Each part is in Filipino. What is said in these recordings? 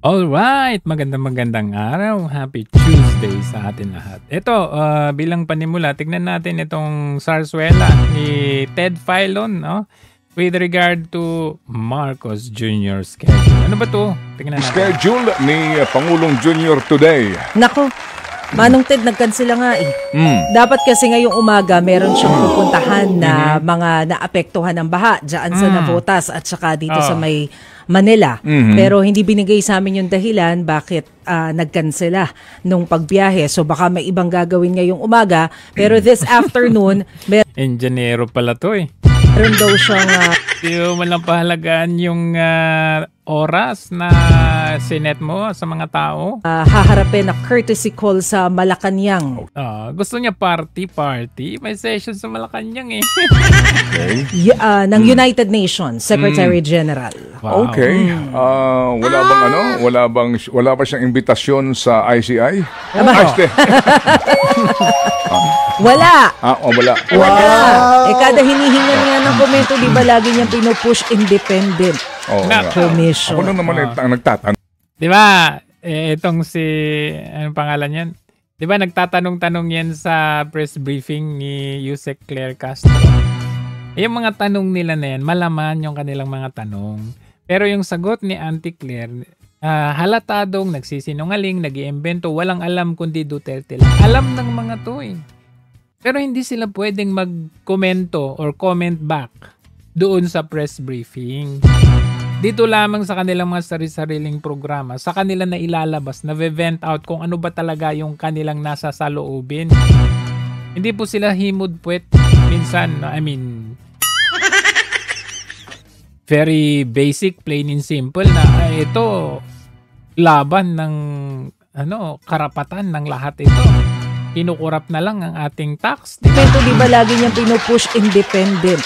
Alright, magandang araw. Happy Tuesday sa atin lahat. Ito, bilang panimula, tignan natin itong sarsuela ni Ted Filon, no? With regard to Marcos Jr. schedule. Ano ba to? Tignan natin. Schedule ni Pangulong Jr. today. Nako, Manong Ted, nagkansela nga eh. Dapat kasi ngayong umaga, meron siyang pupuntahan na mga naapektuhan ng baha dyan sa Navotas at saka dito sa may Manila. Pero hindi binigay sa amin yung dahilan bakit nagkansela nung pagbiyahe. So baka may ibang gagawin ngayong umaga. Pero this afternoon, Engineero pala to eh. meron daw siyang Di mo man lang pahalagaan yung oras na sinet mo sa mga tao. haharapin na courtesy call sa Malacanang. Gusto niya party. May session sa Malacanang eh. Okay. Ng United Nations Secretary General. Wow. Okay. Wala ba siyang imbitasyon sa ICI? Wala. Wala. Wala. Kada hinihingan niya ng komento, di ba lagi niyang pinupush independent commission. Ako lang naman ang nagtatanong. Di ba, itong si, anong pangalan yan? Di ba nagtatanong-tanong yan sa press briefing ni Yusek Claire Castro? Yung mga tanong nila na yan, malaman yung kanilang mga tanong. Pero yung sagot ni Auntie Claire, halatadong nagsisinungaling, nag-iimbento, walang alam kundi Duterte lang. Alam ng mga to eh. Pero hindi sila pwedeng mag-komento or comment back doon sa press briefing. Dito lamang sa kanilang mga sarili-sariling programa, sa kanila na ilalabas, na vent out kung ano ba talaga yung kanilang nasa saloobin. Hindi po sila himod-puwet minsan, very basic, plain and simple na ito laban ng karapatan ng lahat ito. Kinukurap na lang ang ating tax. Pero di ba lagi niyang pinupush independent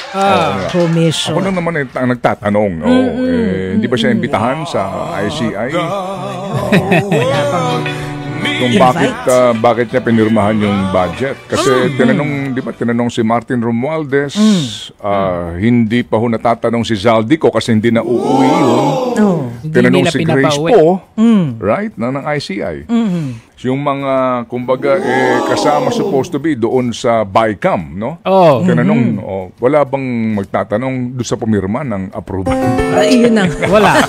commission? Ako lang naman ang nagtatanong. Hindi ba siya imbitahan sa ICI? Kung bakit niya pinirmahan yung budget. Kasi tinanong si Martin Romualdez, hindi pa ho natatanong si Zaldico kasi hindi na uuwi yun. Tinanong si Grace po, right, ng ICI. Yung mga, kumbaga, kasama supposed to be doon sa BICAM, no? Tinanong, wala bang magtatanong doon sa pumirma ng approval? Yun na. Wala.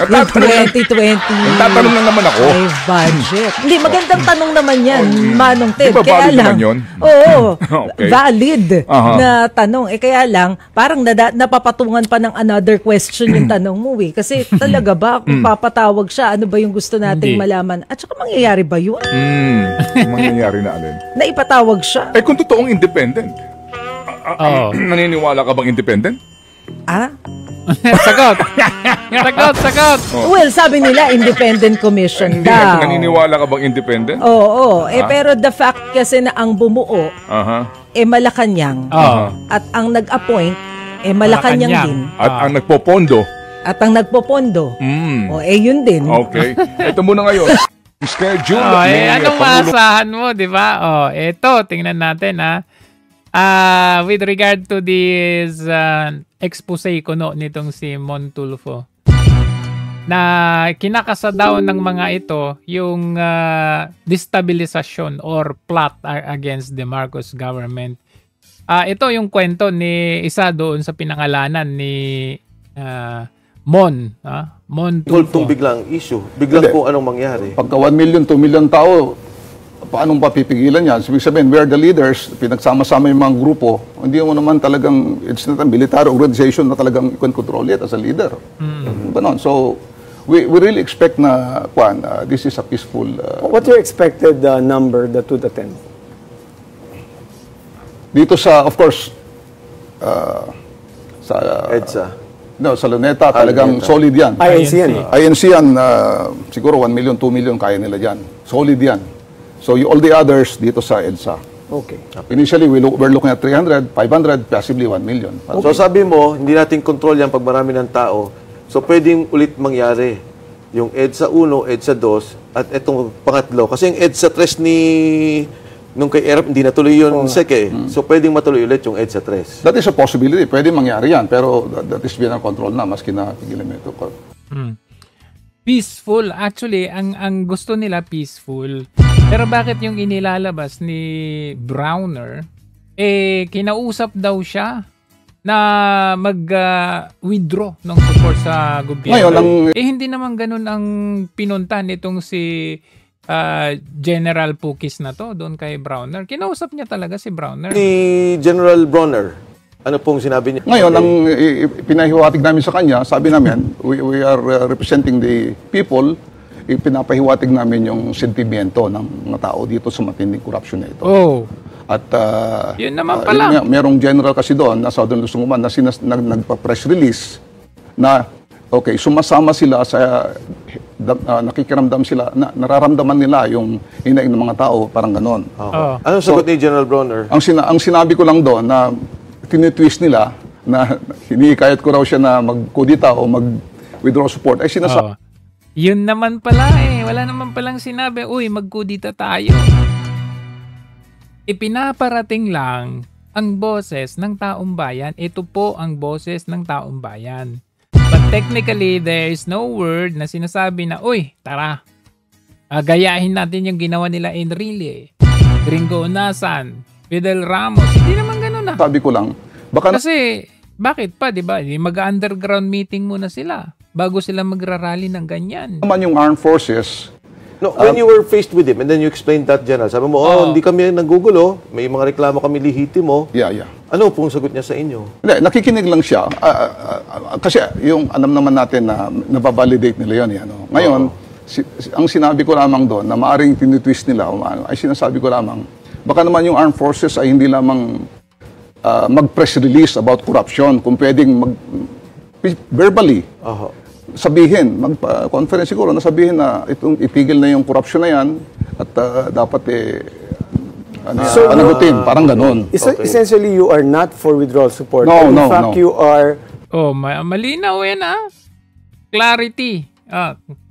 2020. Nagtatanong lang naman ako. Budget. Hindi, magandang tanong naman yan, Manong Ted. Di ba Kaya valid lang, naman yun? Oo, Okay. valid na tanong. Kaya lang, parang napapatungan pa ng another question yung tanong mo eh. Kasi talaga ba, kung papatawag siya, ano ba yung gusto nating malaman? At saka mangyayari ba yun? Mangyayari na alin? Na ipatawag siya? Kung totoong independent, naniniwala ka bang independent? Sagot! Well, sabi nila, independent commission daw. Naniniwala ka bang independent? Oo. Pero the fact kasi na ang bumuo, Malacanang. At ang nag-appoint, Malacanang din. At ang nagpopondo. Yun din. Okay. Ito muna ngayon. Schedule. Anong maasahan mo, di ba? Ito, tingnan natin with regard to this expose kuno nitong si Montulfo na kinakasa daw ng mga ito yung destabilisasyon or plot against the Marcos government. Ito yung kwento ni isa doon sa pinangalanan ni Montulfo. Biglang issue. Biglang kung anong mangyari. Pagka 1 million, 2 million tao, paano papipigilan yan? Ibig sabihin, we are the leaders, pinagsama-sama yung mga grupo, hindi mo naman talagang, it's not a military organization na talagang you can control it as a leader. Ganon. So, we really expect na, this is a peaceful... What's your expected number, the 2 to 10? Dito sa, of course, sa... EDSA. No, sa Luneta, talagang solid yan. INC yan. INC yan, siguro 1 million, 2 million, kaya nila yan. Solid yan. So, all the others dito sa EDSA. Okay. Initially, we're looking at 300, 500, possibly 1 million. So sabi mo, hindi natin control yan pag marami ng tao. So pwedeng ulit mangyari. Yung EDSA 1, EDSA 2, at itong pangatlo. Kasi yung EDSA 3 nung kay Erap, hindi natuloy yun So pwedeng matuloy ulit yung EDSA 3. That is a possibility. Pwede mangyari yan. Pero that is beyond our control na, maski na pigilan ito. peaceful. Actually, ang gusto nila peaceful. Pero bakit yung inilalabas ni Browner, kinausap daw siya na mag-withdraw ng support sa gobyerno. Ngayon, Hindi naman ganun ang pinunta nitong si General Pukis na to doon kay Browner. Kinausap niya talaga si Browner. Ni General Bronner, ano pong sinabi niya? Ngayon, ang pinahiwatig namin sa kanya, sabi namin, we are representing the people, ipinapahiwatig namin yung sentimiento ng mga tao dito sa matinding corruption na ito. Oh. At Yun naman pala. Merong general kasi doon na Southern Luzon na nagpa-press release na okay, sumasama sila sa nakikiramdam sila, nararamdaman nila yung hinaing ng mga tao, parang ganon. Anong sagot ni General Bronner? Ang sinabi ko lang doon na tinitwist nila na hinihikayat ko raw siya na mag-kudita o mag-withdraw support ay sinasabi. Yun naman pala wala naman palang sinabi, uy, mag-kudita tayo. Ipinaparating lang ang boses ng taong bayan. Ito po ang boses ng taong bayan. But technically, there is no word na sinasabi na, uy, tara, gayahin natin yung ginawa nila Enrile, Gringo Onasan, Fidel Ramos. Hindi naman ganun Sabi ko lang, baka kasi, bakit pa, di ba? Mag-underground meeting muna sila bago sila magrarally ng ganyan. naman yung armed forces. No, when you were faced with him and then you explained that, General, sabi mo, hindi kami nanggugulo, may mga reklamo kami lihitimo. Yeah. Ano pong sagot niya sa inyo? Hindi, nakikinig lang siya. Kasi yung alam naman natin na nababalidate nila yun. Ano. Ngayon, ang sinabi ko lamang doon na maaring tinitwist nila, ay sinasabi ko lamang, baka naman yung armed forces ay hindi lamang mag-press release about corruption, kung pwedeng verbally sabihin, mag-conference siguro na sabihin na itong itigil na yung corruption na yan at dapat panagutin, parang ganun. Essentially, you are not for withdrawal support. No, In fact, you are... Malinaw yan Clarity.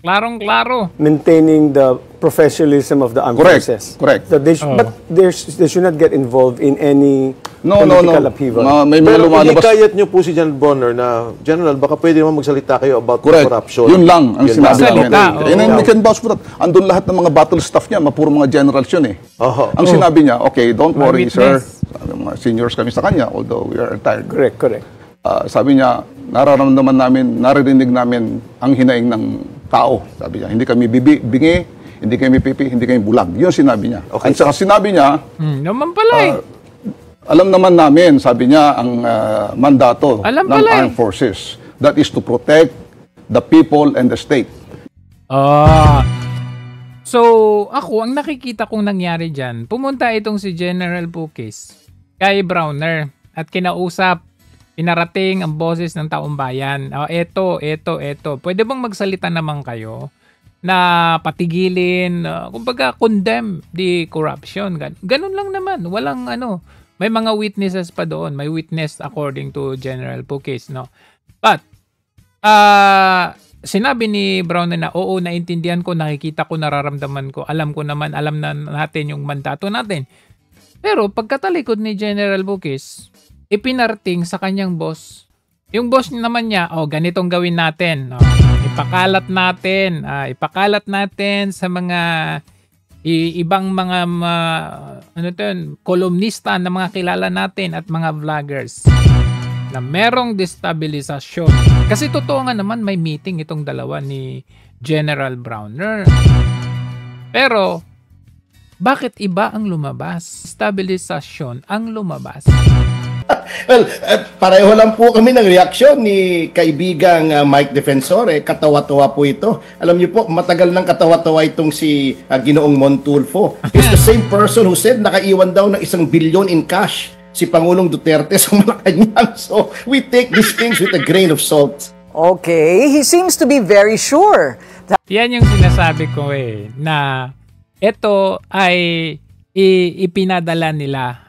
Klarong-klaro. Maintaining the professionalism of the armed forces. Correct. That they But they should not get involved in any political upheaval. May mga Pero lumalabas. inikayat niyo po si General Bronner na, General, baka pwede naman magsalita kayo about corruption. Yun lang ang sinabi namin. Salita, And then we can vouch for that. Andun lahat ng mga battle staff niya, puro mga generals yun eh. Ang sinabi niya, okay, don't worry, sir. Sabi, mga seniors kami sa kanya, although we are retired. Correct. Sabi niya, nararamdaman namin, naririnig namin ang hinaing ng tao. Sabi niya, hindi kami bingi, hindi kami pipi, hindi kami bulag. Yun sinabi niya. Okay. At saka sinabi niya, Naman pala alam naman namin, sabi niya, ang mandato Alam ng pala armed forces. That is to protect the people and the state. So, ako, ang nakikita kong nangyari dyan, pumunta itong si General Pukis kay Browner at kinausap, pinarating ang boses ng taong bayan. Eto. Pwede bang magsalita naman kayo na patigilin, kumbaga condemn the corruption. Ganun lang naman. Walang may mga witnesses pa doon. May witness according to General Pukis, no? But, sinabi ni Browner na, oo, naintindihan ko, nakikita ko, nararamdaman ko, alam ko naman, alam na natin yung mandato natin. Pero, pagkatalikod ni General Pukis, ipinarating sa kanyang boss. Yung boss naman niya, ganitong gawin natin. Ipakalat natin sa mga ibang mga kolumnista na mga kilala natin at mga vloggers na merong destabilisasyon. Kasi totoo nga naman may meeting itong dalawa ni General Browner. Pero bakit iba ang lumabas? Stabilisasyon ang lumabas. Well, pareho lang po kami ng reaksyon ni kaibigang Mike Defensore. Katawa-tawa po ito. Alam niyo po, matagal nang katawa-tawa itong si Ginoong Montulfo. He's the same person who said nakaiwan daw ng 1 billion in cash si Pangulong Duterte sa Malacanang. So, we take these things with a grain of salt. Okay, he seems to be very sure. Yan yung sinasabi ko na ito ay ipinadala nila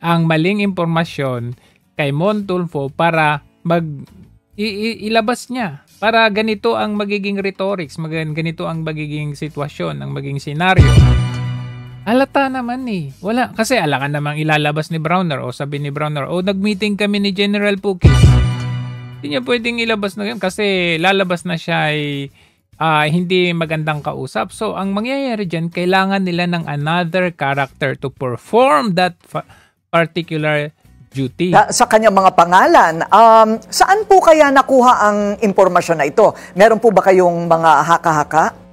ang maling impormasyon kay Montulfo para ilabas niya. Para ganito ang magiging rhetorics, ganito ang magiging sitwasyon, ang magiging senaryo. Halata naman wala. Kasi alakan namang ilalabas ni Browner o sabi ni Browner, nag-meeting kami ni General Pukis. Hindi niya pwedeng ilabas na yun kasi lalabas na siya hindi magandang kausap. So, ang mangyayari dyan, kailangan nila ng another character to perform that particular duty. Sa kanyang mga pangalan, saan po kaya nakuha ang impormasyon na ito? Meron po ba kayong mga haka-haka?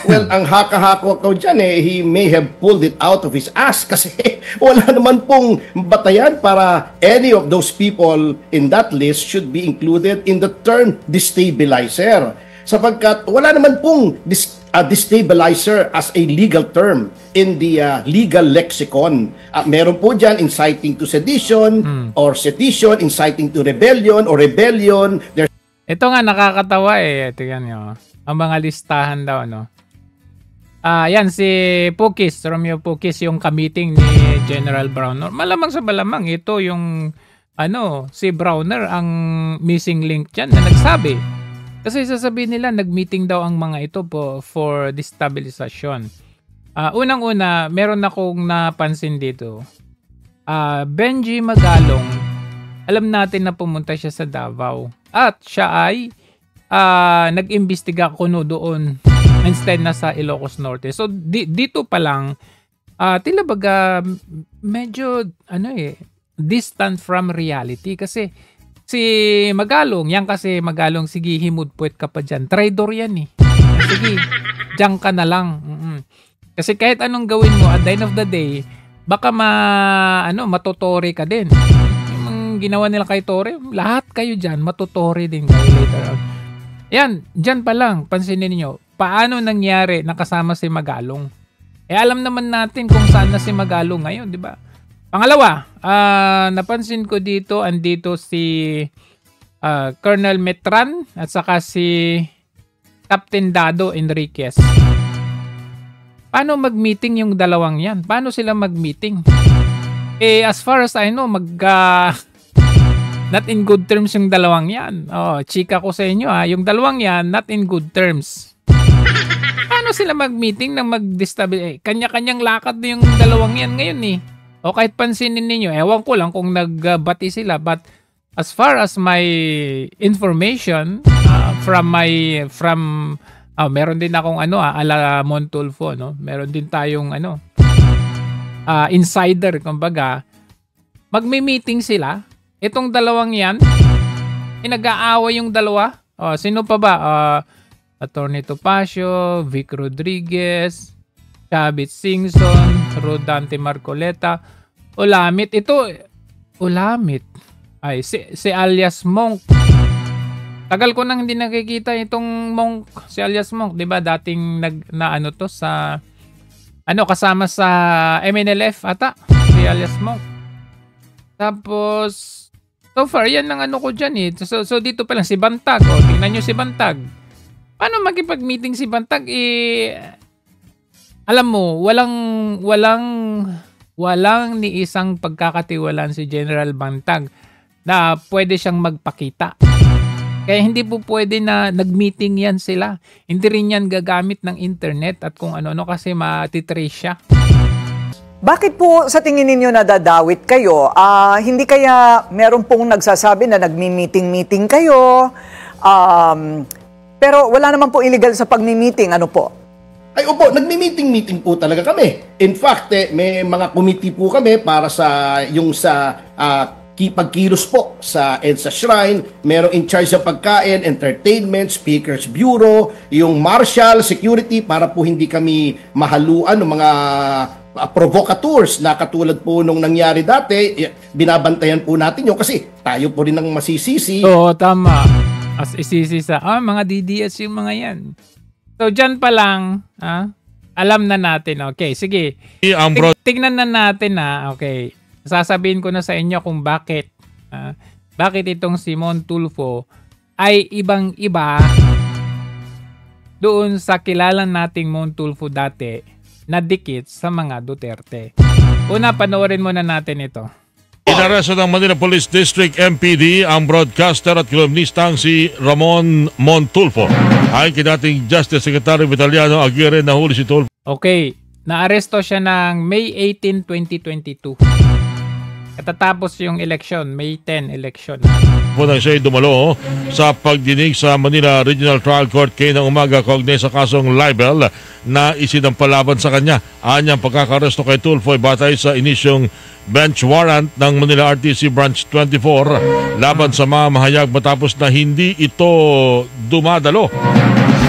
Well, ang haka-haka ko dyan, he may have pulled it out of his ass kasi wala naman pong batayan para any of those people in that list should be included in the term destabilizer. Sapagkat wala naman pong destabilizer as a legal term in the legal lexicon. Meron po dyan inciting to sedition or sedition, inciting to rebellion or rebellion. Ito nga nakakatawa Ito yan yun. Ang mga listahan daw, no? Yan si Pukis, Romeo Pukis, yung kamiting ni General Browner. Malamang sa malamang ito yung si Browner ang missing link dyan na nagsabi. Kasi sasabihin nila, nag-meeting daw ang mga ito po for destabilization. Unang-una, meron akong napansin dito. Benji Magalong, alam natin na pumunta siya sa Davao. At siya ay nag-imbestiga kuno doon instead na sa Ilocos Norte. So, dito pa lang, tila baga medyo, distant from reality. Kasi, si Magalong, yan kasi Magalong, sige, himudpuet ka pa dyan. Traidor yan Sige, dyan ka na lang. Kasi kahit anong gawin mo, at the end of the day, baka matutore ka din. Yung ginawa nila kay Tore, lahat kayo dyan, matutore din kayo later on. Yan, dyan pa lang, pansinin niyo paano nangyari nakasama si Magalong. Alam naman natin kung saan na si Magalong ngayon, di ba? Pangalawa, napansin ko dito, andito si Colonel Metran at saka si Captain Dado Enriquez. Paano mag-meeting yung dalawang yan? Paano sila mag-meeting? As far as I know, not in good terms yung dalawang yan. Chika ko sa inyo yung dalawang yan, not in good terms. Paano sila mag-meeting nang mag-destabilize? Kanya-kanyang lakad na yung dalawang yan ngayon O kahit pansinin ninyo, ewan ko lang kung nagbati sila. But as far as my information meron din akong ala Montulfo, no? Meron din tayong insider, kumbaga. Magme-meeting sila. Itong dalawang yan, nag-aaway yung dalawa. Sino pa ba? Attorney Topacio, Vic Rodriguez, Chavit Singson, Rodante Marcoleta, Ulamit. Ulamit. Si alias Monk. Tagal ko nang hindi nakikita itong Monk, si alias Monk. Diba dating kasama sa MNLF ata, si alias Monk. Tapos, so far, yan ang ko dyan So dito pa lang, si Bantag. Tingnan nyo si Bantag. Paano makipag-meeting si Bantag? Alam mo, walang ni isang pagkakatiwalaan si General Bantag na pwede siyang magpakita. Kaya hindi po pwede na nag-meeting yan sila. Hindi rin yan gagamit ng internet at kung ano-ano kasi matitrace siya. Bakit po sa tingin ninyo nadadawit kayo? Hindi kaya meron pong nagsasabi na nagmi-meeting-meeting kayo? Pero wala naman po illegal sa pagmi-meeting. Ano po? Ay, opo, nagmi-meeting-meeting po talaga kami. In fact, may mga committee po kami para sa pagkilos po sa EDSA Shrine. Merong in charge sa pagkain, entertainment, speakers bureau, yung marshal, security, para po hindi kami mahaluan ng mga provocateurs na katulad po nung nangyari dati. Binabantayan po natin yun kasi tayo po rin ang masisisi. Oo, tama. As isisi sa mga DDS yung mga yan. So, dyan pa lang, alam na natin. Okay, sige. Tignan na natin okay. Sasabihin ko na sa inyo kung bakit itong si Montulfo ay ibang-iba doon sa kilala nating Montulfo dati na dikit sa mga Duterte. Una, panoorin muna natin ito. Inaresto ng Manila Police District MPD ang broadcaster at kolumnistang si Ramon Montulfo. Ayon kay dating Justice Secretary Vitaliano Aguirre, nahuli si Tulfo. Okay, naaresto siya ng May 18, 2022. Katatapos yung election, May 10 election. Punang siya'y dumalo sa pagdinig sa Manila Regional Trial Court kaninang umaga kaugnay sa kasong libel na isinampalaban sa kanya. Anyang pagkakaresto kay Tulfo ay batay sa inisyong bench warrant ng Manila RTC Branch 24 laban sa mga mahayag matapos na hindi ito dumadalo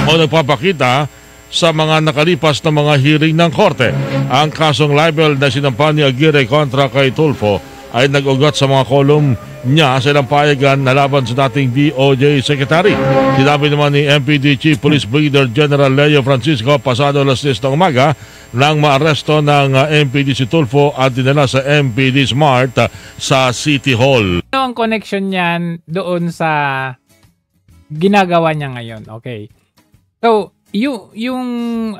o nagpapakita sa mga nakalipas na mga hearing ng korte. Ang kasong libel na sinampa ni Aguirre kontra kay Tulfo ay nag-ugat sa mga kolum niya sa ilang payagan na laban sa dating DOJ Secretary. Sinabi naman ni MPD Chief Police Brigadier General Leo Francisco pasado alas 10 ng umaga nang maaresto ng MPD si Tulfo at dinala sa MPD Smart sa City Hall. Ano ang connection niyan doon sa ginagawa niya ngayon? Okay. So, yung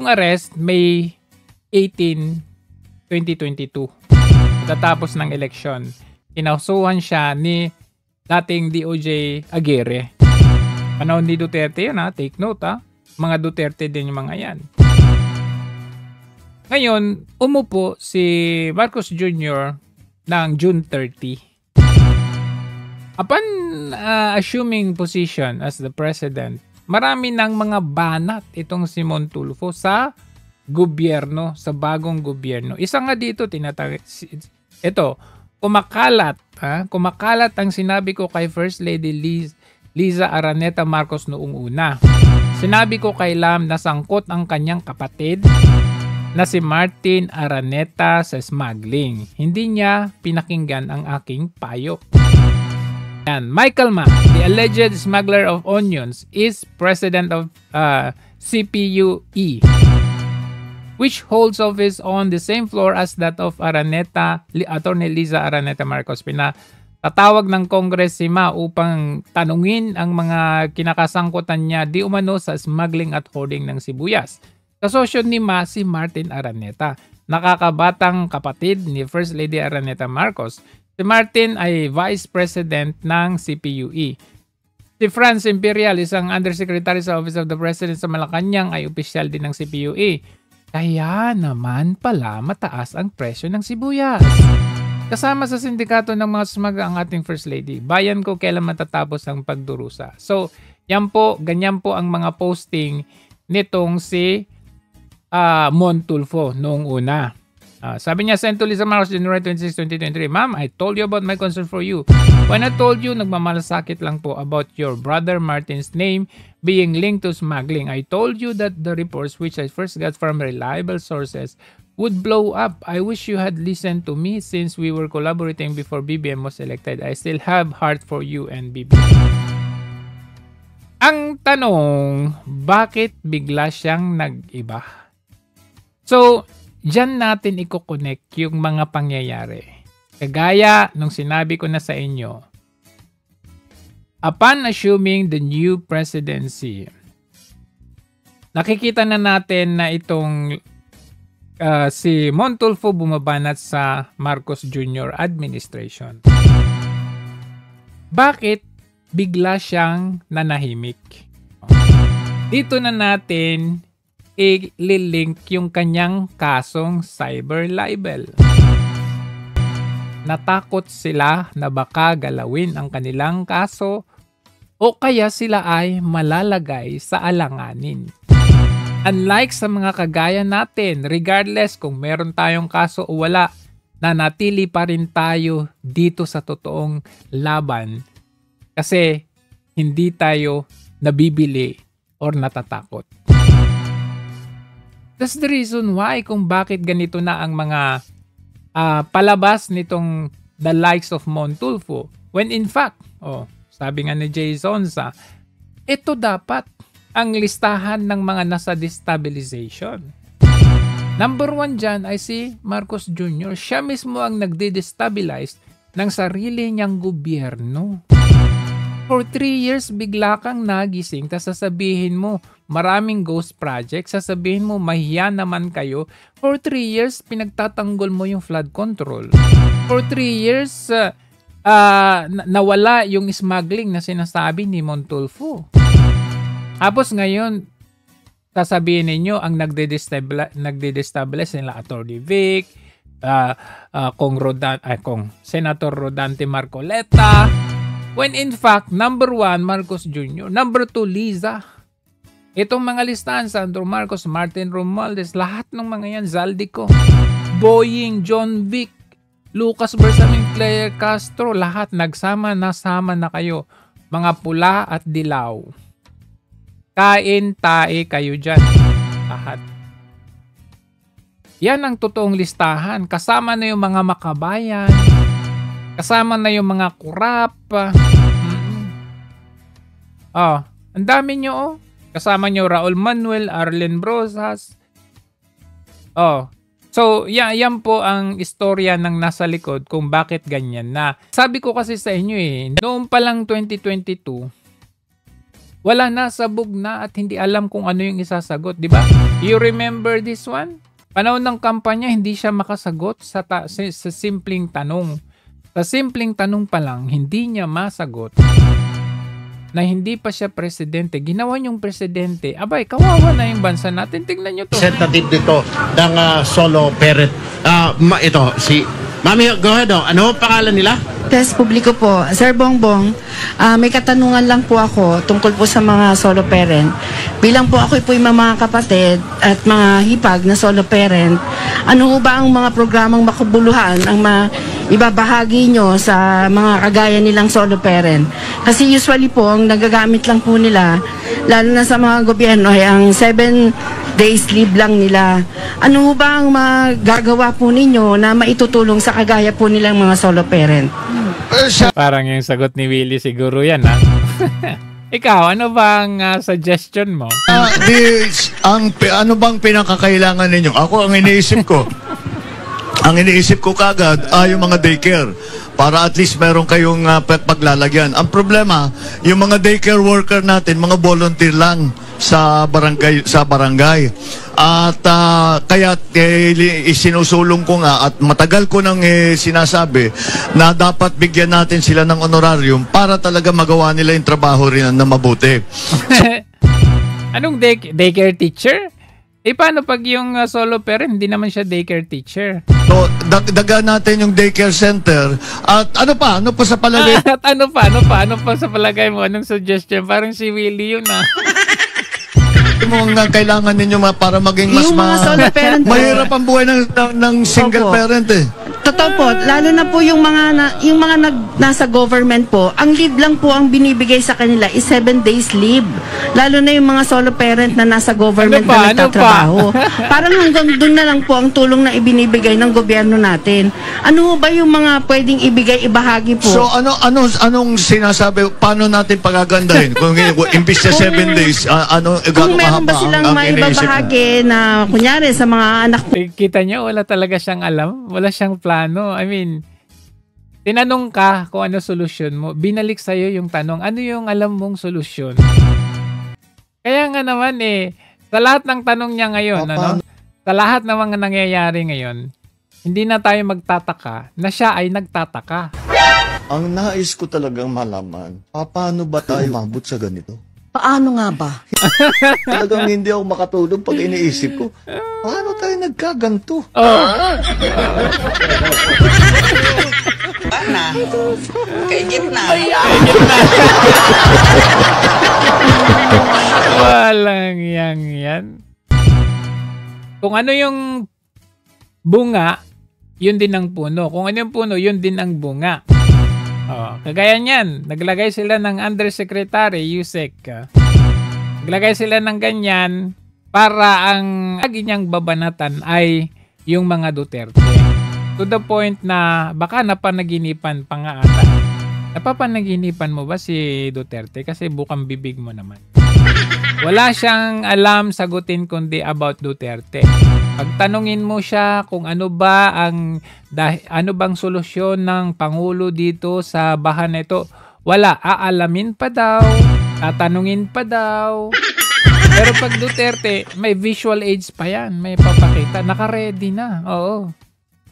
arrest May 18, 2022. Tatapos ng eleksyon, kinausuhan siya ni dating DOJ Aguirre. Panahon ni Duterte yun, take note mga Duterte din yung mga yan. Ngayon, umupo si Marcos Jr. ng June 30. Upon assuming position as the president, marami ng mga banat itong si Montulfo sa gobyerno, sa bagong gobyerno. Isa nga dito, ito, kumakalat ang sinabi ko kay First Lady Liza Araneta Marcos noong una. Sinabi ko kay Lam na sangkot ang kanyang kapatid na si Martin Araneta sa smuggling. Hindi niya pinakinggan ang aking payo. And Michael Ma, the alleged smuggler of onions, is president of CPUE, which holds office on the same floor as that of Attorney Liza Araneta Marcos. Tatawag ng Congress si Ma upang tanungin ang mga kinakasangkutan niya di umano sa smuggling at hoarding ng sibuyas. Kasosyo ni Ma si Martin Araneta, nakakabatang kapatid ni First Lady Araneta Marcos. Si Martin ay Vice President ng CPUE. Si Franz Imperial, isang Undersecretary sa Office of the President sa Malacanang, ay opisyal din ng CPUE. Kaya naman pala mataas ang presyo ng sibuyas. Kasama sa sindikato ng mga smuggler ang ating First Lady. Bayan ko kailan matatapos ang pagdurusa. So, yan po, ganyan po ang mga posting nitong si Montulfo noong una. Sabi niya, sent to Liza Marcos, January 26, 2023, Ma'am, I told you about my concern for you. When I told you, nagmamalasakit lang po about your brother Martin's name being linked to smuggling. I told you that the reports which I first got from reliable sources would blow up. I wish you had listened to me since we were collaborating before BBM was elected. I still have heart for you and BBM. Ang tanong, bakit bigla siyang nag-iba? So, diyan natin i-connect yung mga pangyayari. Kagaya nung sinabi ko na sa inyo, upon assuming the new presidency, nakikita na natin na itong si Montulfo bumabanat sa Marcos Jr. administration. Bakit bigla siyang nanahimik? Dito na natin i-link yung kanyang kasong cyber libel. Natakot sila na baka galawin ang kanilang kaso o kaya sila ay malalagay sa alanganin. Unlike sa mga kagaya natin, regardless kung meron tayong kaso o wala, nanatili pa rin tayo dito sa totoong laban kasi hindi tayo nabibili or natatakot. That's the reason why kung bakit ganito na ang mga palabas nitong the likes of Montulfo. When in fact, sabi nga ni Jay Zonza, ito dapat ang listahan ng mga nasa destabilization. Number 1 dyan ay si Marcos Jr. Siya mismo ang nagde-destabilize ng sarili niyang gobyerno. For 3 years, bigla kang nagising, tas sasabihin mo, maraming ghost project, sasabihin mo, mahiya naman kayo. For 3 years, pinagtatanggol mo yung flood control. For 3 years, nawala yung smuggling na sinasabi ni Montulfo. Tapos ngayon, sasabihin ninyo, ang nagde-destabilize nila Atty. Vic, Senator Rodante Marcoleta. When in fact, number 1, Marcos Jr. Number 2, Liza. Itong mga listahan, Sandro Marcos, Martin Romualdez, lahat ng mga yan, Zaldico, Boying, John Vic, Lucas Bersamin, Claire Castro, lahat nasama na kayo. Mga pula at dilaw. Kain, tae kayo dyan. Lahat. Yan ang totoong listahan. Kasama na yung mga makabayan. Kasama na yung mga kurap. Ang dami nyo, Kasama nyo Raul Manuel, Arlen Brosas. So, yan po ang istorya ng nasa likod kung bakit ganyan na. Sabi ko kasi sa inyo noong pa lang 2022, wala na, sabog na at hindi alam kung ano yung isasagot, di ba? You remember this one? Panahon ng kampanya, hindi siya makasagot sa simpleng tanong. Sa simpleng tanong pa lang, hindi niya masagot na hindi pa siya presidente. Ginawa niyong presidente. Abay, kawawa na yung bansa natin. Tingnan niyo to. Representative dito ng solo parent. Ito, si Mami, go ahead. Ano pangalan nila? Test publiko po. Sir Bongbong, may katanungan lang po ako tungkol po sa mga solo parent. Bilang po ako po yung mga kapatid at mga hipag na solo parent, ano ba ang mga programang makabuluhan ang ibabahagi nyo sa mga kagaya nilang solo parent? Kasi usually po, ang nagagamit lang po nila, lalo na sa mga gobyerno, ay ang 7 days leave lang nila. Ano ba ang magagawa po ninyo na maitutulong sa kagaya po nilang mga solo parent? Parang yung sagot ni Willie siguro yan, ha? Ikaw, ano bang suggestion mo? Ano bang pinakakailangan ninyo? Ako, ang iniisip ko kagad yung mga daycare para at least meron kayong paglalagyan. Ang problema, yung mga daycare worker natin, mga volunteer lang sa barangay. At kaya isinusulong ko nga at matagal ko nang sinasabi na dapat bigyan natin sila ng honorarium para talaga magawa nila yung trabaho rin na mabuti. Anong daycare teacher? Paano pag yung solo parent, hindi naman siya daycare teacher? So, dagan natin yung daycare center. At ano pa sa palagay? At ano pa sa palagay mo? Anong suggestion? Parang si Willie yun, Mga kailangan ninyo para maging mas mahirap ang buhay ng single parent Totoo po, lalo na po yung mga nasa government po, ang leave lang po ang binibigay sa kanila is 7 days leave. Lalo na yung mga solo parent na nasa government na nagtatrabaho. Parang hanggang doon na lang po ang tulong na ibinibigay ng gobyerno natin. Ano ba yung mga pwedeng ibahagi po? So anong sinasabi, paano natin pagagandahin? Kung imbis na 7 days, kung meron ba silang maibabahagi na kunyari sa mga anak po? Kita nyo, wala talaga siyang alam. Wala siyang plano. I mean, tinanong ka kung ano solusyon mo. Binalik sa'yo yung tanong, ano yung alam mong solusyon? Kaya nga naman sa lahat ng tanong niya ngayon, sa lahat ng mga nangyayari ngayon, hindi na tayo magtataka na siya ay nagtataka. Ang nais ko talagang malaman, paano ba tayo umabot sa ganito? Paano nga ba? Talagang hindi ako makatulog pag iniisip ko, paano tayo nagkaganto? Kaigit na. Walang yan. Kung ano yung bunga, yun din ang puno. Kung ano yung puno, yun din ang bunga. Kagaya niyan, naglagay sila ng undersecretary, Yusek. Naglagay sila ng ganyan para ang lagi niyang babanatan ay yung mga Duterte. To the point na baka napanaginipan pa nga ata. Napapanaginipan mo ba si Duterte? Kasi bukang bibig mo naman. Wala siyang alam sagutin kundi about Duterte. Pagtanungin mo siya kung ano bang solusyon ng Pangulo dito sa bahan na ito, wala, aalamin pa daw, tatanungin pa daw. Pero pag Duterte, may visual aids pa yan, may papakita, naka-ready na. Oo.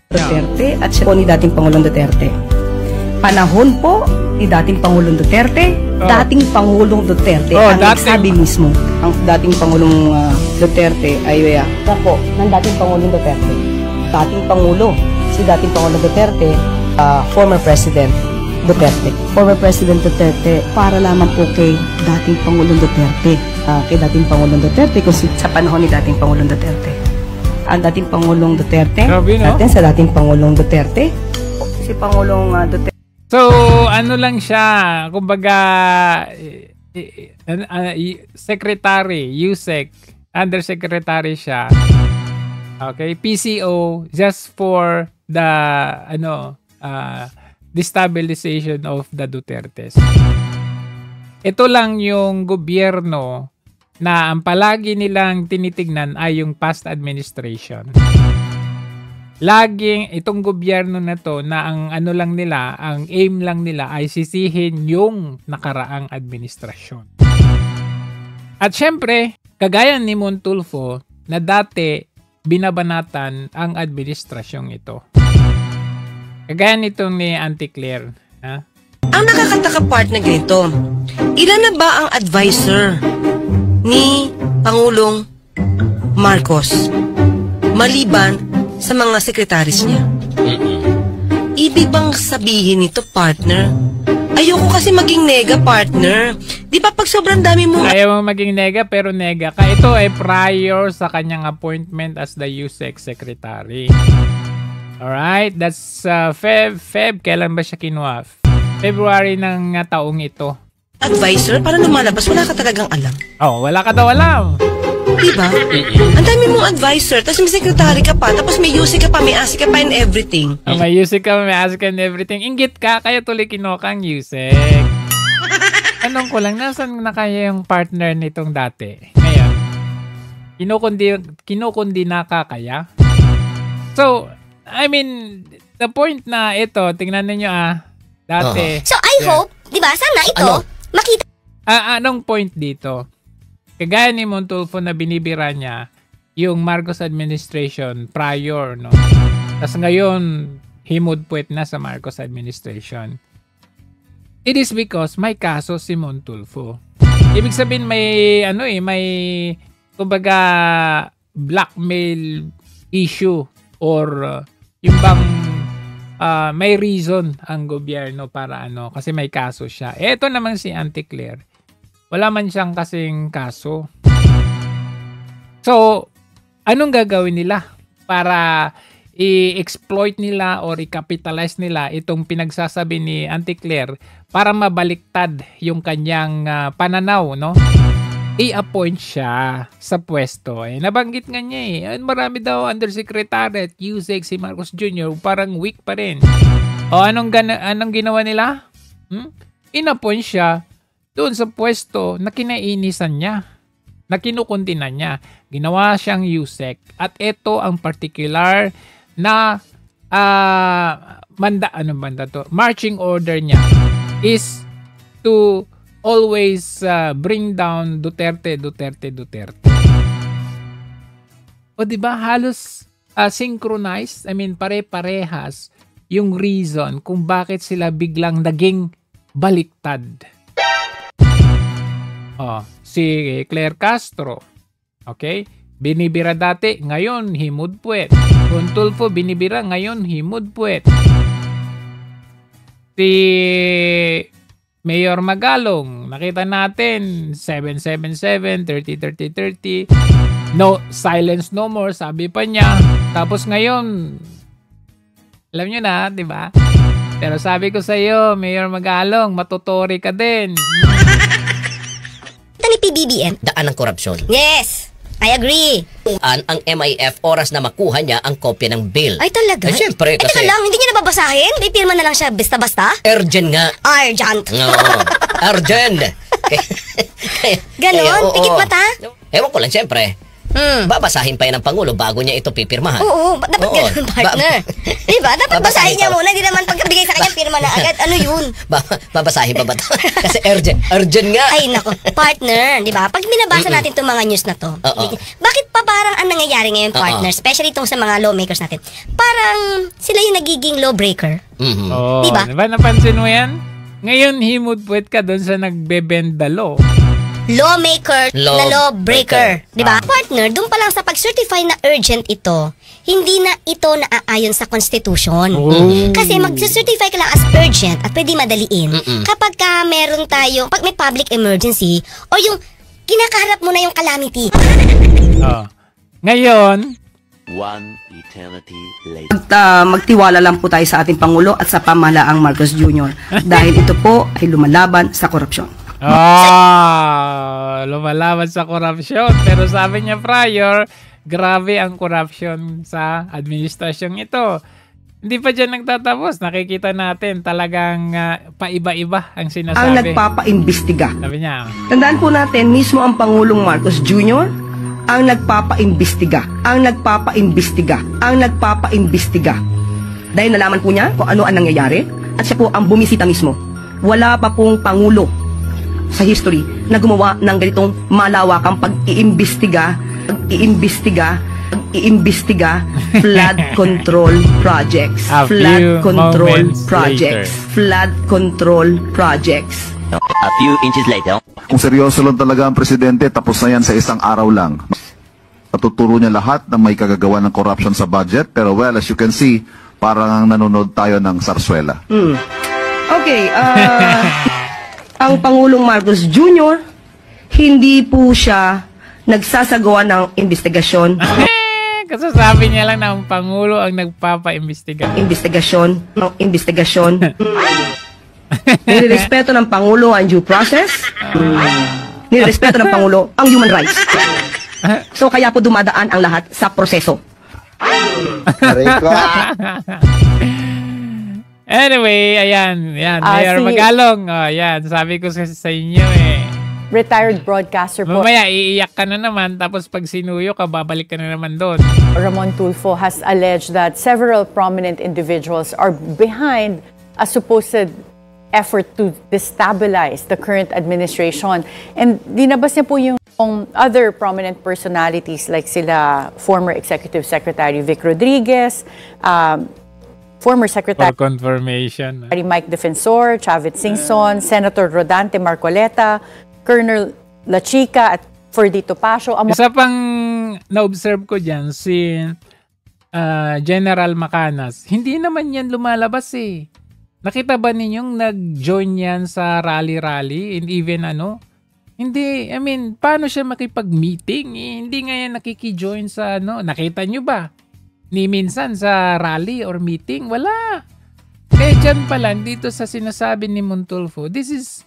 Duterte at siya po ni dating Pangulong Duterte. Panahon po ni dating Pangulong Duterte, dating Pangulong Duterte, ang nagsabi mismo, ang dating Pangulong Duterte ay po ng dating Pangulong Duterte, dating Pangulo. si dating Pangulong Duterte, former President Duterte. Former President Duterte para lamang po kay dating Pangulong Duterte. Kay dating Pangulong Duterte kasi sa panahon ni dating Pangulong Duterte. Ang dating Pangulong Duterte, natin sa dating Pangulong Duterte, si Pangulong Duterte. So, ano lang siya, kumbaga, secretary, USEC, undersecretary siya. Okay, PCO just for the destabilization of the Dutertes. Ito lang yung gobyerno na ang palagi nilang tinitignan ay yung past administration. Laging itong gobyerno na to na ang ano lang nila, ang aim lang nila ay sisihin yung nakaraang administrasyon. At syempre, kagaya ni Montulfo na dati binabanatan ang administrasyong ito. Kagaya nitong ni Auntie Claire. Ha? Ang nakakataka part na ganito, ilan na ba ang advisor ni Pangulong Marcos maliban sa mga sekretaris niya? Ibig bang sabihin nito, partner? Ayoko kasi maging nega, partner. Di ba pag sobrang dami mo... Ayaw mo maging nega, pero nega ka. Ito ay prior sa kanyang appointment as the USEC Secretary. Alright, that's Feb. Kailan ba siya kinuha? February ng taong ito. Advisor? Para lumalabas, wala ka talagang alam. Oh, wala ka daw alam. Diba? Ang dami mong advisor, tapos may secretary ka pa, tapos may USEC ka pa, may ASIC ka pa and everything. May USEC ka, may ASIC and everything. Inggit ka, kaya tuloy kinokang USEC. Anong ko lang, nasan na kaya yung partner nitong dati? Ngayon, kinukundi na kaya. So, I mean, the point na ito, tingnan ninyo dati. So, I hope, diba, sana ito, makita. Anong point dito? Kagaya ni Montulfo na binibira niya yung Marcos administration prior, no? Tapos ngayon, himudpuet na sa Marcos administration. It is because may kaso si Montulfo. Ibig sabihin may, may, kumbaga, blackmail issue or yung bang may reason ang gobyerno para kasi may kaso siya. Ito naman si Auntie Claire. Wala man siyang kasing kaso. So, anong gagawin nila para i-exploit nila or i-capitalize nila itong pinagsasabi ni Auntie Claire para mabaliktad yung kanyang pananaw, no? I-appoint siya sa pwesto. Nabanggit nga niya marami daw undersecretary at USEC si Marcos Jr. parang weak pa rin. O anong ginawa nila? In-appoint siya doon sa pwesto na kinainisan niya, na kinukundinan niya. Ginawa siyang USEC. At ito ang particular na marching order niya is to always bring down Duterte. O diba halos synchronized, pare-parehas yung reason kung bakit sila biglang naging baliktad. Si Claire Castro, okay? Binibira dati, ngayon himudpuet. Montulfo binibira, ngayon himudpuet. Si Mayor Magalong, nakita natin 777, 30-30-30. No, silence no more, sabi pa niya. Tapos ngayon, alam nyo na, di ba? Pero sabi ko sa iyo, Mayor Magalong, matutori ka din. Ni PBBM. Daan ng korupsyon. Yes, I agree. Ang MIF oras na makuha niya ang kopya ng bill. Ay talaga? Siyempre kasi... Teka lang, hindi niya nababasahin? May pirma na lang siya basta-basta? Urgent nga. Urgent. Oo. Urgent. Ganon? Pikit mata? Ewan ko lang, siyempre. Babasahin pa yan ng Pangulo bago niya ito pipirmahan. Oo, dapat ganun, partner. Diba? Dapat basahin niya muna. Hindi naman pagkabigay sa kanya pirma na agad. Ano yun? Babasahin pa ba ito? Kasi urgent nga. Ay, nako. Partner, diba? Pag binabasa natin itong mga news na to, bakit pa parang ang nangyayari ngayon, partner? Especially itong sa mga lawmakers natin. Parang sila yung nagiging lawbreaker. Diba? Diba napansin mo yan? Ngayon, himudpuet ka doon sa nagbe-bend the law. Lawmaker na lawbreaker. Diba? Partner, doon pa lang sa pag-certify na urgent ito, hindi na ito naaayon sa Constitution. Kasi mag-certify ka lang as urgent at pwede madaliin. Kapag ka meron tayo, pag may public emergency o yung kinakaharap mo na yung calamity. Ngayon, One eternity later. Magtiwala lang po tayo sa ating Pangulo at sa pamahalaang Marcos Jr. dahil ito po ay lumalaban sa korupsyon. Lumalaban sa korupsyon. Pero sabi niya prior, grabe ang korupsyon sa administrasyong ito. Hindi pa dyan nagtatapos. Nakikita natin talagang paiba-iba ang sinasabi. Ang nagpapaimbestiga. Sabi niya. Tandaan po natin, mismo ang Pangulong Marcos Jr. ang nagpapaimbestiga. Ang nagpapaimbestiga. Ang nagpapaimbestiga. Dahil nalaman po niya kung ano ang nangyayari at siya po ang bumisita mismo. Wala pa pong Pangulo sa history na gumawa ng ganitong malawakang pag-iimbestiga flood control projects. Flood control projects. Flood control projects. A few inches later. Kung seryoso lang talaga ang presidente, tapos na yan sa isang araw lang. Natuturo niya lahat na may kagagawa ng corruption sa budget, pero well, as you can see, parang nanonood tayo ng sarswela. Okay, ang Pangulong Marcos Jr., hindi po siya nagsasagawa ng investigasyon. Kasasabi niya lang na ang Pangulo ang nagpapa-imbestiga. Investigasyon. Nirespeto ng Pangulo ang due process. Nirespeto ng Pangulo ang human rights. So kaya po dumadaan ang lahat sa proseso. Anyway, ayan. Mayor Magalong. Ayan, sabi ko sa inyo retired broadcaster po. Mamaya, iiyak ka na naman, tapos pag sinuyo ka, babalik ka na naman doon. Ramon Tulfo has alleged that several prominent individuals are behind a supposed effort to destabilize the current administration. And dinabas niya po yung other prominent personalities like sila former Executive Secretary Vic Rodriguez, former Secretary for confirmation, Mike Defensor, Chavit Singson, Senator Rodante Marcoleta, Colonel La Chica at Ferdito Pasio. Isa pang na-observe ko dyan, si General Macanas, hindi naman yan lumalabas eh. Nakita ba ninyong nag-join yan sa rally-rally and even Hindi, I mean, paano siya makipag-meeting? Hindi nga yan nakiki-join sa nakita nyo ba? Ni minsan sa rally or meeting? Wala. Kaya dyan pala, dito sa sinasabi ni Montulfo, this is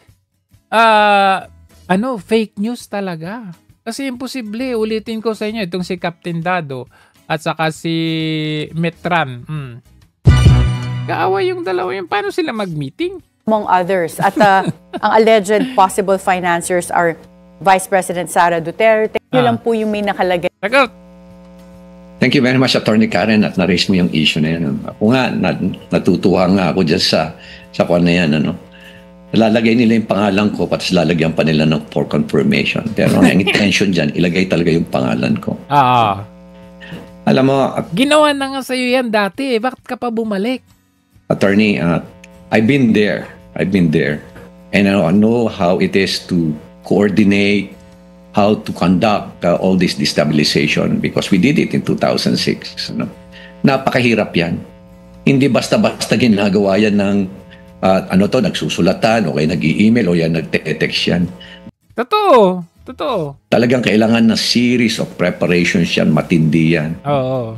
fake news talaga. Kasi imposible, ulitin ko sa inyo, itong si Captain Dado at saka si Metran. Kaaway yung dalawa yun. Paano sila mag-meeting? Among others. At ang alleged possible financiers are Vice President Sara Duterte. Yun lang po yung may nakalagay. Thank you very much, Attorney Karen, at na-raise mo yung issue na yan. Ako nga, natutuwa nga ako dyan sa kwan na yan. Lalagay nila yung pangalan ko, patas lalagyan pa nila ng for confirmation. Pero ang intention dyan, ilagay talaga yung pangalan ko. Alam mo, ginawa na nga sa'yo yan dati. Bakit ka pa bumalik? Attorney, I've been there. And I know how it is to coordinate, how to conduct all this destabilization because we did it in 2006. Napakahirap yan. Hindi basta-basta ginagawa yan ng nagsusulatan o kaya nag-i-email o yan nag-text yan. Totoo. Talagang kailangan na series of preparations yan, matindi yan. Oo.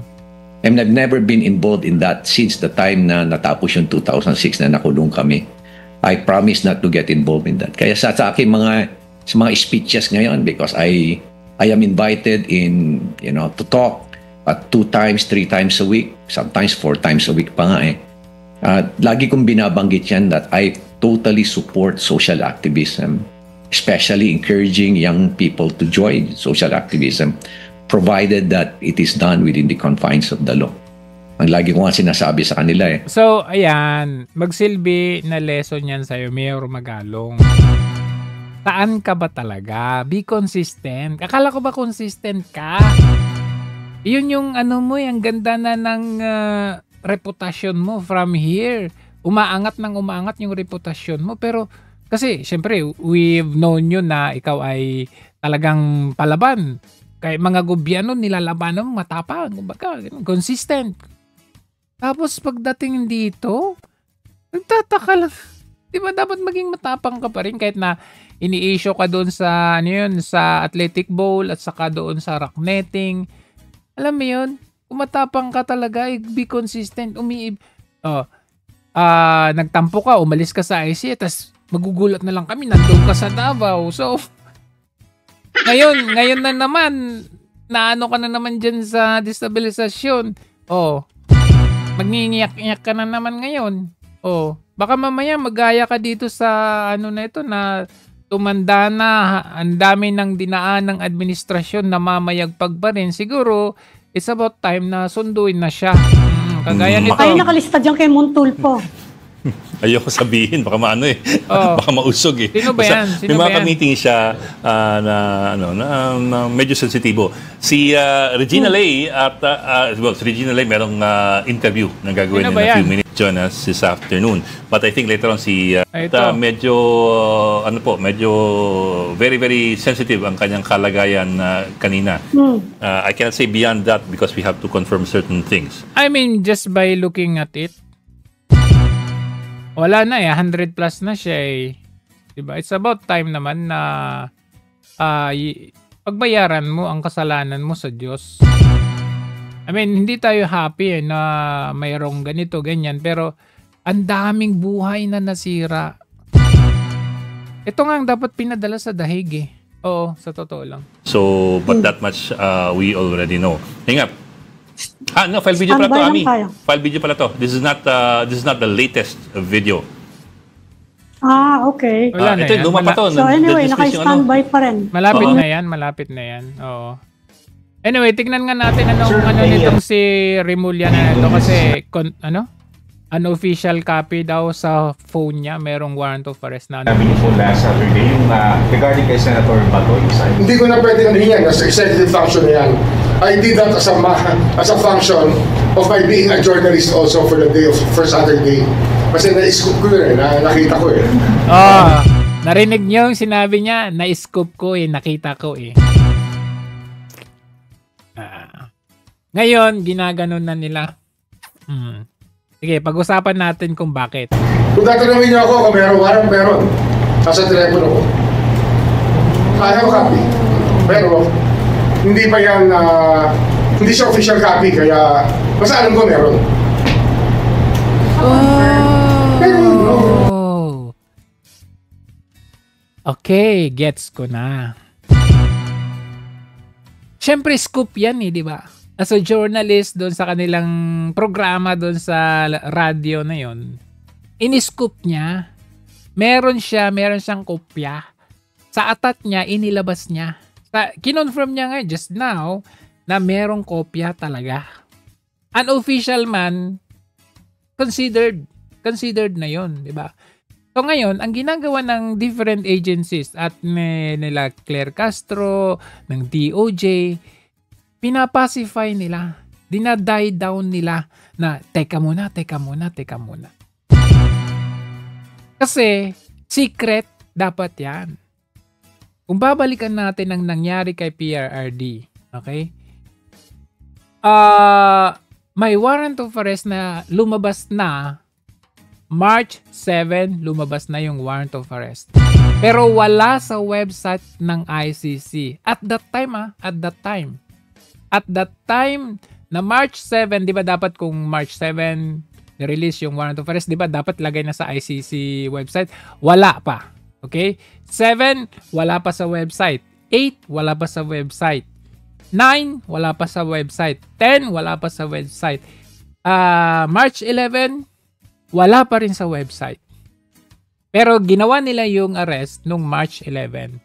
And I've never been involved in that since the time na natapos yung 2006 na nakulong kami. I promise not to get involved in that. Kaya sa aking mga speeches ngayon because I am invited in to talk 2 times, 3 times a week, sometimes 4 times a week pa nga lagi kong binabanggit yan that I totally support social activism, especially encouraging young people to join social activism provided that it is done within the confines of the law. Ang lagi ko nga sinasabi sa kanila So, ayan, magsilbi na lesson yan sa'yo, Mayor Magalong. Saan ka ba talaga? Be consistent. Akala ko ba consistent ka? Yun yung ang ganda na ng reputasyon mo from here. Umaangat yung reputasyon mo. Pero, kasi, syempre, we've known you na ikaw ay talagang palaban Kaya mga gobyerno nilalabanan matapang, kumbaga, consistent. Tapos pagdating dito, nagtataka lang. Di ba dapat maging matapang ka pa rin kahit na ini-issue ka doon sa sa Athletic Bowl at saka doon sa rock netting. Alam mo yun, kung matapang ka talaga, be consistent. Nagtampo ka, umalis ka sa IC, tapos magugulat na lang kami, nandun ka sa Davao. So, ngayon na naman, naano ka na naman dyan sa destabilisasyon. Magningiyak-iyak ka na naman ngayon. Baka mamaya magaya ka dito sa na tumanda na, ang dami ng dinaan ng administrasyon na mamayagpag pa rin. Siguro, it's about time na sunduin na siya. Kagaya nito. Baka yung nakalista dyan kay Montulfo. Ayoko sabihin, baka maano baka mausog Sino ba yan? May mga ka-meeting siya na medyo sensitibo. Si Regina Lay at si Regina Lay merong interview na gagawin in a few minutes join us this afternoon. But I think later on medyo medyo very very sensitive ang kanyang kalagayan kanina. I cannot say beyond that because we have to confirm certain things. I mean, just by looking at it, wala na 100 plus na siya Diba? It's about time naman na pagbayaran mo ang kasalanan mo sa Diyos. I mean, hindi tayo happy na mayroong ganito, ganyan. Pero ang daming buhay na nasira. Ito nga ang dapat pinadala sa dahig Oo, sa totoo lang. So, but that much we already know. Hingap. No, file video pala to, Ami. File video pala to. This is not the latest video. Okay. Wala na ito yan. luma pa to. So anyway, naka-standby pa rin. Malapit na yan. Oo. Anyway, tignan nga natin nitong si Remulla na ito kasi unofficial copy daw sa phone niya. Merong warrant of arrest na. Namin po last Saturday yung regarding kay Senator Bato. Hindi ko na pwede yan as executive function na yan. I did that as a function of my being a journalist also for Saturday. Kasi na-scoop ko nakita ko narinig niyo yung sinabi niya, na-scoop ko nakita ko Ngayon, ginaganon na nila. Sige, pag-usapan natin kung bakit. Kung tatanungin niyo ako kung meron. Nasa telepono ko. I have a copy. Pero, hindi pa yan, hindi siya official copy, kaya basta alam ko meron. Okay, gets ko na. Siyempre, scoop yan di ba? As a journalist doon sa kanilang programa doon sa radio na yon, in-scoop niya. Meron siyang kopya. Sa atat niya, inilabas niya. Kinonfirm niya nga just now na merong kopya talaga. Unofficial man, considered na yon, di ba? So ngayon, ang ginagawa ng different agencies at nila Claire Castro, ng DOJ, pinapacify nila, dinadie down nila na teka muna. Kasi secret dapat yan. Kung babalikan natin ang nangyari kay PRRD, okay? May warrant of arrest na lumabas na March 7, lumabas na yung warrant of arrest. Pero wala sa website ng ICC. At that time na March 7, di ba dapat kung March 7 release yung warrant of arrest, di ba dapat lagay na sa ICC website? Wala pa. Okay? 7, wala pa sa website. 8, wala pa sa website. 9, wala pa sa website. 10, wala pa sa website. March 11, wala pa rin sa website. Pero ginawa nila yung arrest nung March 11.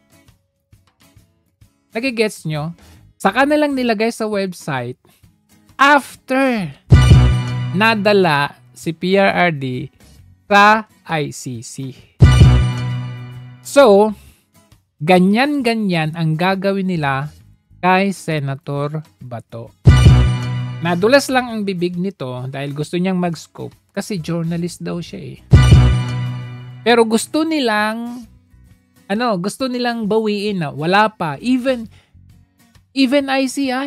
Nagigets nyo? Saka na lang nilagay sa website after nadala si PRRD sa ICC. So, ganyan-ganyan ang gagawin nila kay Senator Bato. Nadulas lang ang bibig nito dahil gusto niyang mag-scoop kasi journalist daw siya Pero gusto nilang bawiin na wala pa. Even Even ICC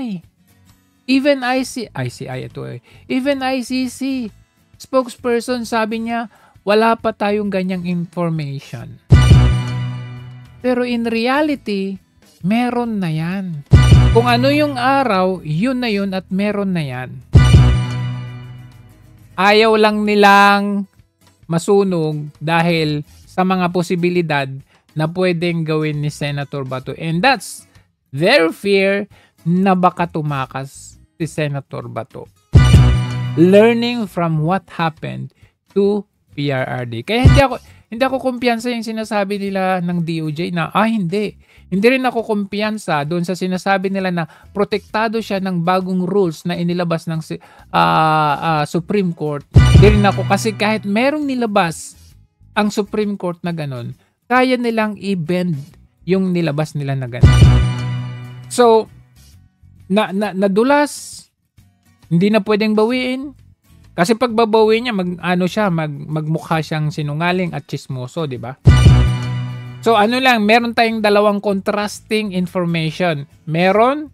spokesperson sabi niya, wala pa tayong ganyang information. Pero in reality, meron na yan. Kung ano yung araw, yun na yun at meron na yan. Ayaw lang nilang masunog dahil sa mga posibilidad na pwedeng gawin ni Senator Bato. And that's their fear na baka tumakas si Senator Bato. Learning from what happened to PRRD. Kaya hindi ako kumpiyansa yung sinasabi nila ng DOJ na hindi rin ako kumpiyansa doon sa sinasabi nila na protektado siya ng bagong rules na inilabas ng Supreme Court. Hindi rin ako kasi kahit merong nilabas ang Supreme Court na ganun, kaya nilang i-bend yung nilabas nila na ganun. So, nadulas, hindi na pwedeng bawiin. Kasi pag babawiin niya, magmukha siyang sinungaling at chismoso, di ba? So meron tayong dalawang contrasting information. Meron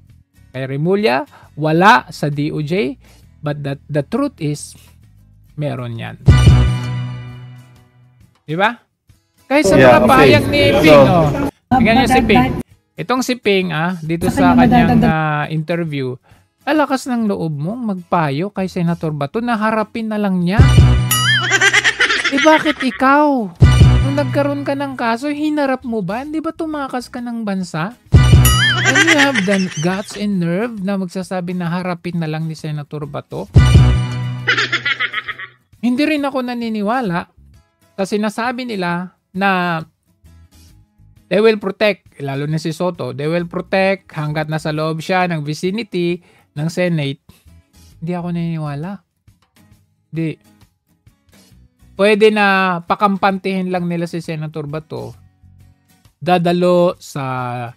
kay Remulla, wala sa DOJ, but the truth is, meron yan. Di ba? Kahit sa mga pahayag ni Ping, tingnan niyo si Ping. Itong si Ping, dito sa kanyang interview, alakas ng loob mong magpayo kay Senator Bato na harapin na lang niya. Bakit ikaw? Nung nagkaroon ka ng kaso, hinarap mo ba? Hindi ba tumakas ka ng bansa? And you have the guts and nerve na magsasabi na harapin na lang ni Senator Bato? Hindi rin ako naniniwala sa sinasabi nila na they will protect, lalo na si Soto, they will protect hanggat nasa loob siya ng vicinity ng Senate. Hindi ako naniniwala. Hindi. Pwede na pakampantihin lang nila si Senator Bato. Dadalo sa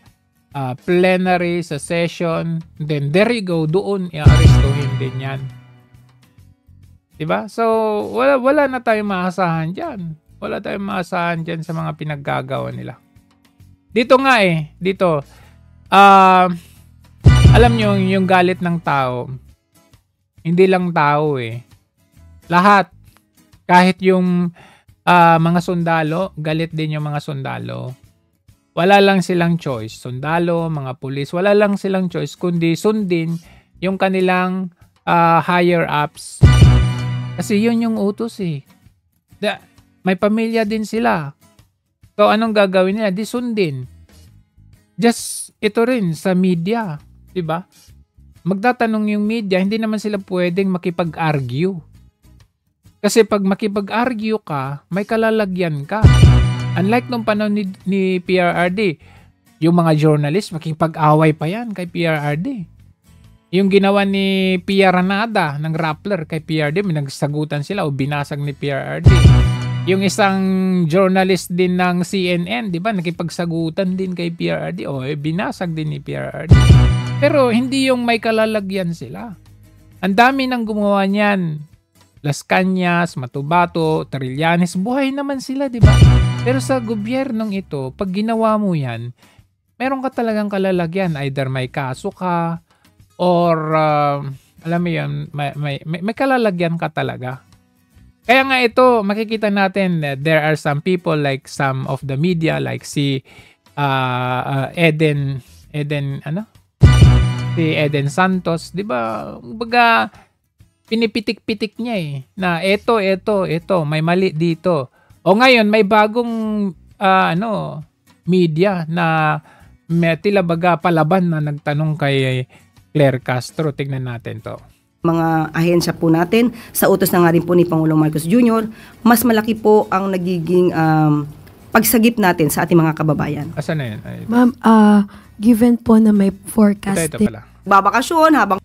plenary, sa session. Then there you go. Doon i-arestuhin din yan. Diba? So, wala na tayong maasahan dyan. Wala tayong maasahan dyan sa mga pinaggagawa nila. Dito nga dito. Alam nyo, yung galit ng tao, hindi lang tao Lahat. Kahit yung mga sundalo, galit din yung mga sundalo. Wala lang silang choice. Sundalo, mga pulis, wala lang silang choice kundi sundin yung kanilang higher ups. Kasi yun yung utos may pamilya din sila. So anong gagawin nila? Di sundin. Just ito rin sa media. Diba? Magtatanong yung media, hindi naman sila pwedeng makipag-argue. Kasi pag makipag-argue ka, may kalalagyan ka. Unlike nung panahon ni PRRD, yung mga journalist, makipag-away pa yan kay PRRD. Yung ginawa ni Pia Ranada ng Rappler kay PRRD, may nagsagutan sila o binasag ni PRRD. Yung isang journalist din ng CNN, di ba, nakipagsagutan din kay PRRD, binasag din ni PRRD. Pero hindi yung may kalalagyan sila. Ang dami nang gumawa niyan. Las Cañas, Matubato, Trillanes, buhay naman sila, di ba? Pero sa gobyernong ito, pag ginawa mo yan, meron ka talagang kalalagyan. Either may kaso ka, or, alam mo yan, may kalalagyan ka talaga. Kaya nga ito, makikita natin that there are some people like some of the media, like si si Eden Santos, di ba? Baga, pinipitik-pitik niya na ito, may mali dito. O ngayon, may bagong media na may tila baga palaban na nagtanong kay Claire Castro. Tignan natin to. Mga ahensya po natin, sa utos na nga rin po ni Pangulong Marcos Jr., mas malaki po ang nagiging pagsagip natin sa ating mga kababayan. Asan na yun? Ma'am, given po na may forecasting. Ito pala. Babakasyon habang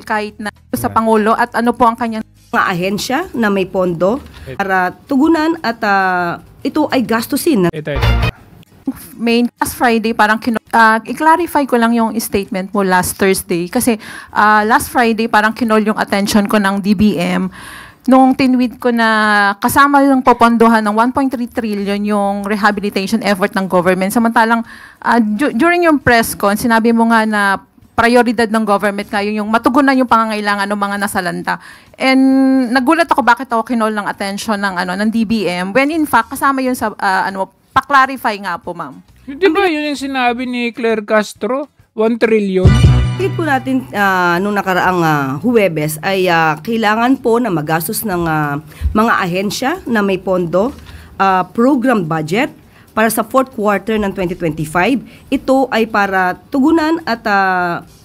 kahit na sa Pangulo at ano po ang kanyang mga ahensya na may pondo para tugunan at ito ay gastusin. Ito. May last Friday parang i-clarify ko lang yung statement mo last Thursday kasi last Friday parang kinol yung attention ko ng DBM nung tinweet ko na kasama yung popondohan ng 1.3 trillion yung rehabilitation effort ng government. Samantalang during yung press con, sinabi mo nga na prioridad ng government ngayon yung matugunan yung pangangailangan ng mga nasalanta. And nagulat ako bakit ako kinol ng attention ng DBM when in fact kasama yun sa pa-clarify nga po, ma'am. Di ba yun yung sinabi ni Claire Castro? 1 trillion? Bakit po natin nung nakaraang Huwebes ay kailangan po na magastos ng mga ahensya na may pondo, program budget, para sa fourth quarter ng 2025, ito ay para tugunan at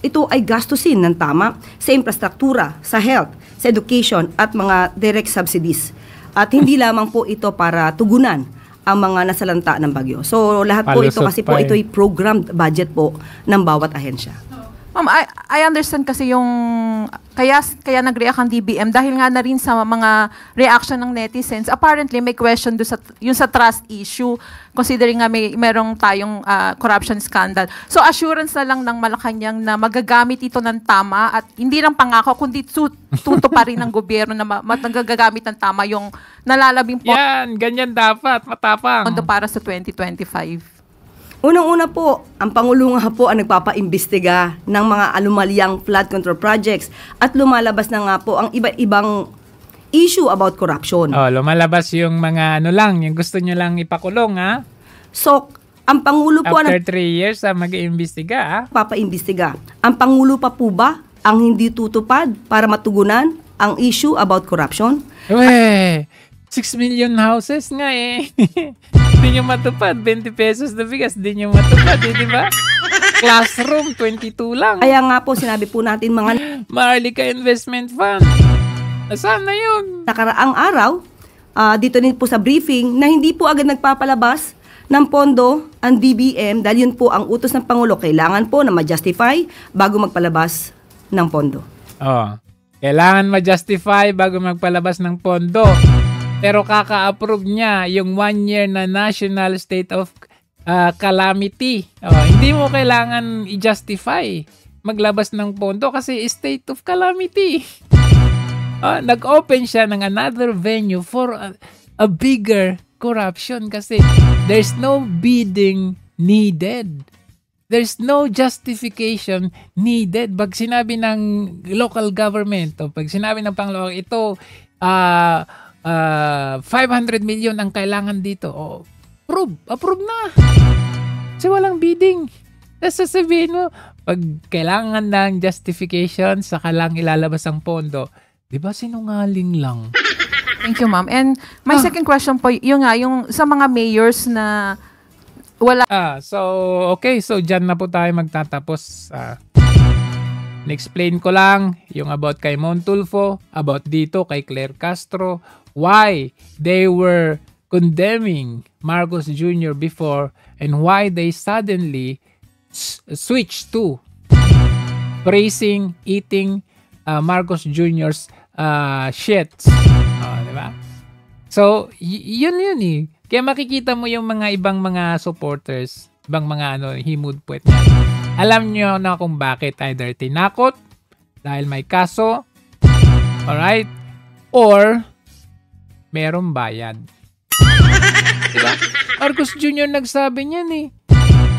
ito ay gastusin ng tama sa infrastruktura, sa health, sa education at mga direct subsidies. At hindi lamang po ito para tugunan ang mga nasalanta ng bagyo. So lahat po ito kasi po ito ay programmed budget po ng bawat ahensya. Ma'am, I understand kasi yung kaya nag-react ang DBM dahil nga na rin sa mga reaction ng netizens. Apparently may question do sa trust issue considering nga merong tayong corruption scandal. So assurance na lang ng Malacanang na magagamit ito ng tama at hindi lang pangako kundi tuto pa rin ng gobyerno na magagamit ng tama yung nalalabing po. Yan, ganyan dapat, matapang. Para sa 2025. Unang-una po, ang Pangulo nga po ang nagpapaimbestiga ng mga anomalyang flood control projects at lumalabas na nga po ang iba-ibang issue about corruption. Lumalabas yung mga yung gusto nyo lang ipakulong, ha? So, ang Pangulo po after 3 years, mag-iimbestiga, ha? Papaimbestiga. Ang Pangulo pa po ba ang hindi tutupad para matugunan ang issue about corruption? 6 million houses nga eh. Hindi nyo matupad. 20 pesos na bigas, hindi nyo matupad, di ba? Classroom, 22 lang. Kaya nga po, sinabi po natin mga Maharlika Investment Fund. Nasaan na yun? Nakaraang araw, dito din po sa briefing, na hindi po agad nagpapalabas ng pondo ang DBM dahil yun po ang utos ng Pangulo. Kailangan po na ma-justify bago magpalabas ng pondo. Kailangan ma-justify bago magpalabas ng pondo. Pero kaka-approve niya yung 1 year na national state of calamity. Hindi mo kailangan i-justify maglabas ng pondo kasi state of calamity. Nag-open siya ng another venue for a bigger corruption kasi there's no bidding needed. There's no justification needed. Pag sinabi ng local government o pag sinabi ng Pangulo, ito 500 million ang kailangan dito. Approve na. Kasi walang bidding. Tapos sasabihin mo, pag kailangan ng justification, saka lang ilalabas ang pondo. Di ba sinungaling lang? Thank you, ma'am. And my second question po, yung sa mga mayors na wala. So dyan na po tayo magtatapos. Na-explain ko lang yung about kay Montulfo, about dito kay Claire Castro, why they were condemning Marcos Jr. before and why they suddenly switched to praising, eating Marcos Jr.'s shits. Diba? So, yun eh. Kaya makikita mo yung mga ibang mga supporters, ibang mga himudpwet niya. Alam nyo na kung bakit either tinakot dahil may kaso, alright, or merong bayad. Diba? Marcos Jr. nagsabi niyan eh.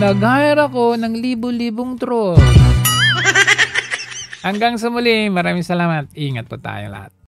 Nag-hire ako ng libo-libong trolls. Hanggang sa muli, maraming salamat. Ingat po tayo lahat.